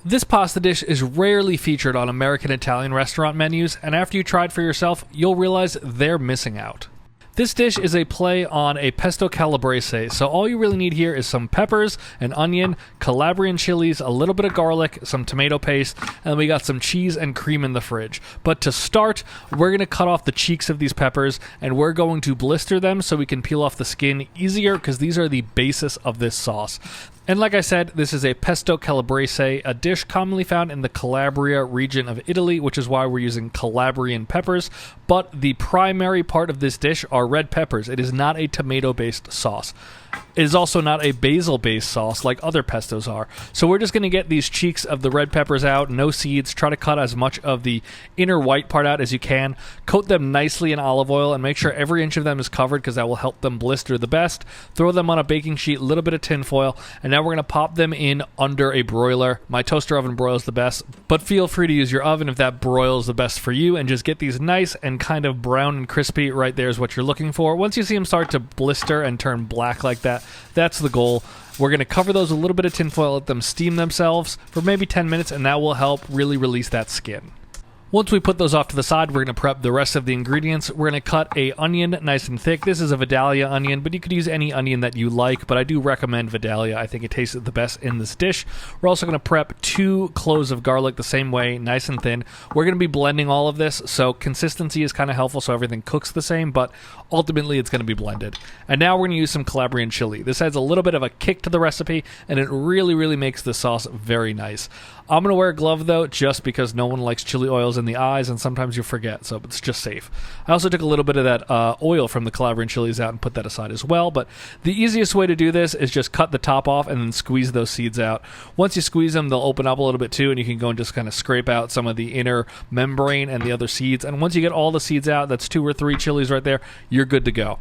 This pasta dish is rarely featured on American Italian restaurant menus, and after you try it for yourself, you'll realize they're missing out. This dish is a play on a Pesto Calabrese, so all you really need here is some peppers, an onion, Calabrian chilies, a little bit of garlic, some tomato paste, and we got some cheese and cream in the fridge. But to start, we're going to cut off the cheeks of these peppers, and we're going to blister them so we can peel off the skin easier, because these are the basis of this sauce. And like I said, this is a Pesto Calabrese, a dish commonly found in the Calabria region of Italy, which is why we're using Calabrian peppers. But the primary part of this dish are red peppers. It is not a tomato-based sauce. It is also not a basil-based sauce like other pestos are. So we're just going to get these cheeks of the red peppers out, no seeds. Try to cut as much of the inner white part out as you can. Coat them nicely in olive oil and make sure every inch of them is covered because that will help them blister the best. Throw them on a baking sheet, a little bit of tin foil, and now we're going to pop them in under a broiler. My toaster oven broils the best, but feel free to use your oven if that broils the best for you, and just get these nice and kind of brown and crispy. Right there is what you're looking for. Once you see them start to blister and turn black like that, that's the goal. We're going to cover those with a little bit of tin foil, let them steam themselves for maybe 10 minutes, and that will help really release that skin. Once we put those off to the side, we're going to prep the rest of the ingredients. We're going to cut a onion nice and thick. This is a Vidalia onion, but you could use any onion that you like, but I do recommend Vidalia. I think it tastes the best in this dish. We're also going to prep 2 cloves of garlic the same way, nice and thin. We're going to be blending all of this, so consistency is kind of helpful so everything cooks the same, but ultimately it's going to be blended. And now we're going to use some Calabrian chili. This adds a little bit of a kick to the recipe, and it really makes the sauce very nice. I'm going to wear a glove, though, just because no one likes chili oils in the eyes, and sometimes you forget, so it's just safe. I also took a little bit of that oil from the Calabrian chilies out and put that aside as well, but the easiest way to do this is just cut the top off and then squeeze those seeds out. Once you squeeze them, they'll open up a little bit too, and you can go and just kind of scrape out some of the inner membrane and the other seeds, and once you get all the seeds out, that's 2 or 3 chilies right there, you're good to go.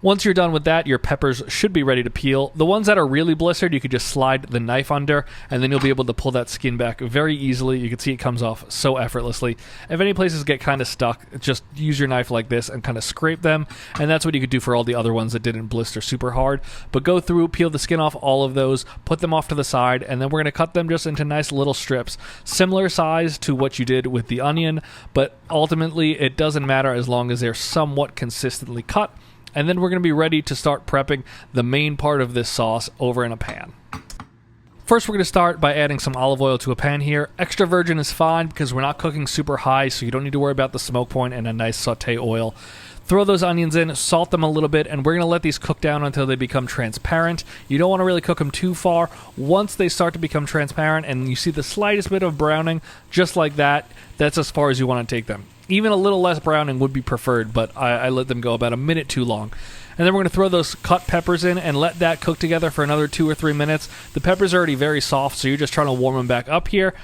Once you're done with that, your peppers should be ready to peel. The ones that are really blistered, you could just slide the knife under, and then you'll be able to pull that skin back very easily. You can see it comes off so effortlessly. If any places get kind of stuck, just use your knife like this and kind of scrape them, and that's what you could do for all the other ones that didn't blister super hard. But go through, peel the skin off all of those, put them off to the side, and then we're going to cut them just into nice little strips. Similar size to what you did with the onion, but ultimately it doesn't matter as long as they're somewhat consistently cut. And then we're going to be ready to start prepping the main part of this sauce over in a pan. First, we're going to start by adding some olive oil to a pan here. Extra virgin is fine because we're not cooking super high, so you don't need to worry about the smoke point and a nice saute oil. Throw those onions in, salt them a little bit, and we're going to let these cook down until they become transparent. You don't want to really cook them too far. Once they start to become transparent and you see the slightest bit of browning, just like that, that's as far as you want to take them. Even a little less browning would be preferred, but I let them go about a minute too long. And then we're going to throw those cut peppers in and let that cook together for another 2 or 3 minutes. The peppers are already very soft, so you're just trying to warm them back up here.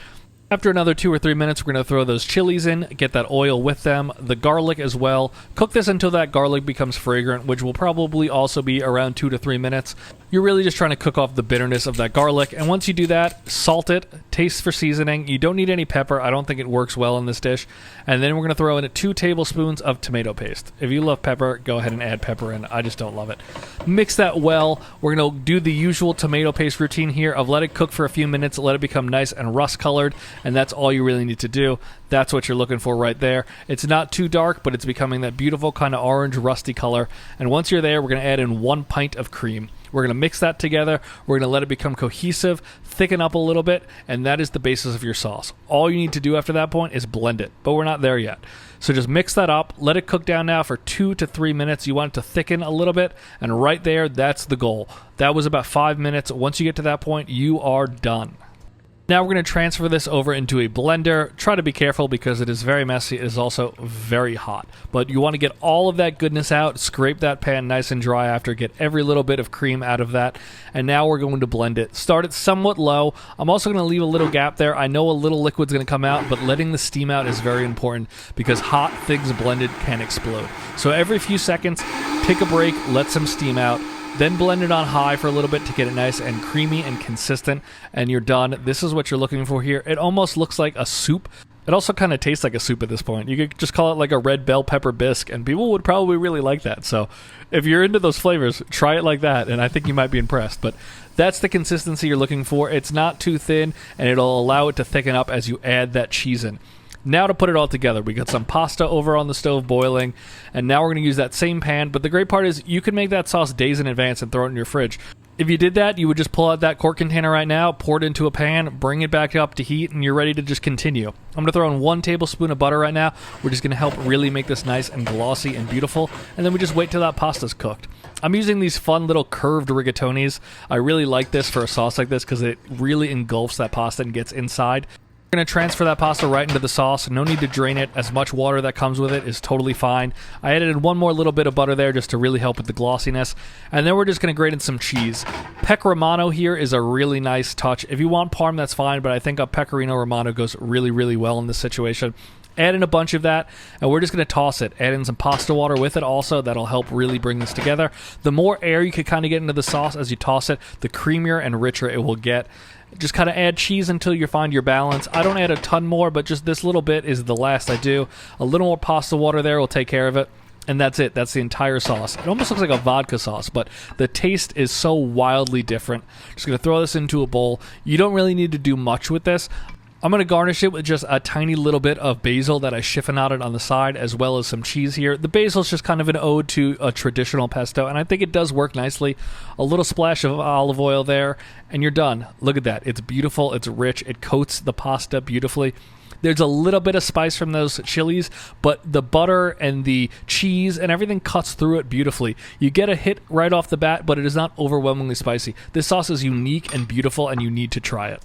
After another 2 or 3 minutes, we're going to throw those chilies in, get that oil with them, the garlic as well. Cook this until that garlic becomes fragrant, which will probably also be around 2 to 3 minutes. You're really just trying to cook off the bitterness of that garlic, and once you do that, salt it, taste for seasoning. You don't need any pepper. I don't think it works well in this dish. And then we're going to throw in 2 tablespoons of tomato paste. If you love pepper, go ahead and add pepper in. I just don't love it. Mix that well. We're going to do the usual tomato paste routine here of let it cook for a few minutes, let it become nice and rust-colored, and that's all you really need to do. That's what you're looking for right there. It's not too dark, but it's becoming that beautiful kind of orange, rusty color. And once you're there, we're going to add in 1 pint of cream. We're going to mix that together. We're going to let it become cohesive, thicken up a little bit, and that is the basis of your sauce. All you need to do after that point is blend it, but we're not there yet. So just mix that up. Let it cook down now for 2 to 3 minutes. You want it to thicken a little bit, and right there, that's the goal. That was about 5 minutes. Once you get to that point, you are done. Now we're going to transfer this over into a blender. Try to be careful because it is very messy. It is also very hot. But you want to get all of that goodness out. Scrape that pan nice and dry after. Get every little bit of cream out of that. And now we're going to blend it. Start it somewhat low. I'm also going to leave a little gap there. I know a little liquid's going to come out, but letting the steam out is very important because hot things blended can explode. So every few seconds, take a break, let some steam out. Then blend it on high for a little bit to get it nice and creamy and consistent, and you're done. This is what you're looking for here. It almost looks like a soup. It also kind of tastes like a soup at this point. You could just call it like a red bell pepper bisque, and people would probably really like that. So if you're into those flavors, try it like that, and I think you might be impressed. But that's the consistency you're looking for. It's not too thin, and it'll allow it to thicken up as you add that cheese in. Now to put it all together, we got some pasta over on the stove boiling, and now we're going to use that same pan. But the great part is you can make that sauce days in advance and throw it in your fridge. If you did that, you would just pull out that quart container right now, pour it into a pan, bring it back up to heat, and you're ready to just continue. I'm going to throw in 1 tablespoon of butter right now, which is going to help really make this nice and glossy and beautiful, and then we just wait till that pasta's cooked. I'm using these fun little curved rigatonis. I really like this for a sauce like this because it really engulfs that pasta and gets inside. We're going to transfer that pasta right into the sauce. No need to drain it. As much water that comes with it is totally fine. I added 1 more little bit of butter there just to really help with the glossiness. And then we're just going to grate in some cheese. Pecorino Romano here is a really nice touch. If you want Parm, that's fine, but I think a Pecorino Romano goes really, really well in this situation. Add in a bunch of that, and we're just going to toss it. Add in some pasta water with it also. That'll help really bring this together. The more air you can kind of get into the sauce as you toss it, the creamier and richer it will get. Just kind of add cheese until you find your balance. I don't add a ton more, but just this little bit is the last I do. A little more pasta water there will take care of it. And that's it. That's the entire sauce. It almost looks like a vodka sauce, but the taste is so wildly different. Just going to throw this into a bowl. You don't really need to do much with this. I'm going to garnish it with just a tiny little bit of basil that I chiffonaded on the side, as well as some cheese here. The basil is just kind of an ode to a traditional pesto, and I think it does work nicely. A little splash of olive oil there, and you're done. Look at that. It's beautiful. It's rich. It coats the pasta beautifully. There's a little bit of spice from those chilies, but the butter and the cheese and everything cuts through it beautifully. You get a hit right off the bat, but it is not overwhelmingly spicy. This sauce is unique and beautiful, and you need to try it.